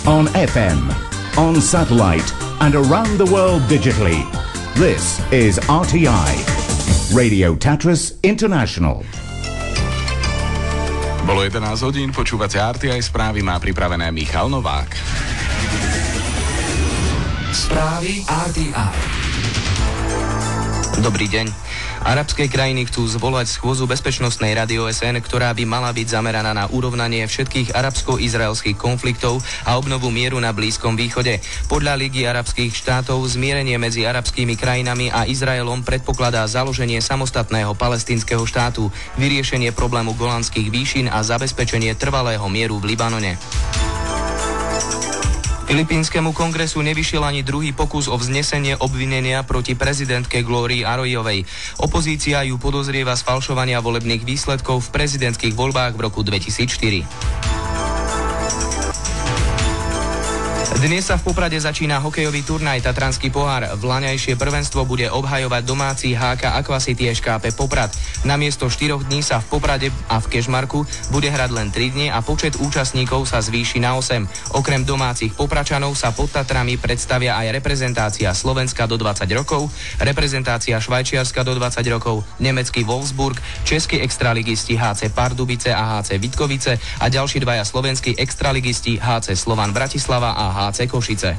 on FM, on satellite, and around the world digitally. This is RTI, Radio Tatras International. Bolo 11 hodín, počúvate RTI správy, má pripravené Michal Novák. Správy RTI. Dobrý deň. Arabské krajiny chcú zvolať schôdzu Bezpečnostnej rady OSN, ktorá by mala byť zameraná na urovnanie všetkých arabsko-izraelských konfliktov a obnovu mieru na Blízkom východe. Podľa Ligy arabských štátov zmierenie medzi arabskými krajinami a Izraelom predpokladá založenie samostatného palestínskeho štátu, vyriešenie problému Golanských výšin a zabezpečenie trvalého mieru v Libanone. Filipínskemu kongresu nevyšiel ani druhý pokus o vznesenie obvinenia proti prezidentke Glorii Arroyovej. Opozícia ju podozrieva z falšovania volebných výsledkov v prezidentských voľbách v roku 2004. Dnes sa v Poprade začína hokejový turnaj Tatranský pohár. Vlaňajšie prvenstvo bude obhajovať domáci HK Aquacity SKP Poprad. Namiesto 4 dní sa v Poprade a v Kežmarku bude hrať len 3 dni a počet účastníkov sa zvýši na 8. Okrem domácich Popračanov sa pod Tatrami predstavia aj reprezentácia Slovenska do 20 rokov, reprezentácia Švajčiarska do 20 rokov, nemecký Wolfsburg, českí extraligisti HC Pardubice a HC Vitkovice a ďalší dvaja slovenskí extraligisti HC Slovan Bratislava a HC Košice.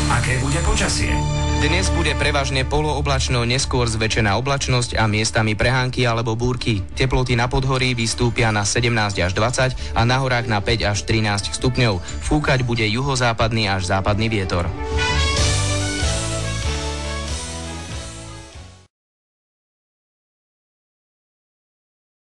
Aké bude počasie? Dnes bude prevažne polooblačno, neskôr zväčšená oblačnosť a miestami prehánky alebo búrky. Teploty na podhorí vystúpia na 17 až 20 a na horách na 5 až 13 stupňov. Fúkať bude juhozápadný až západný vietor.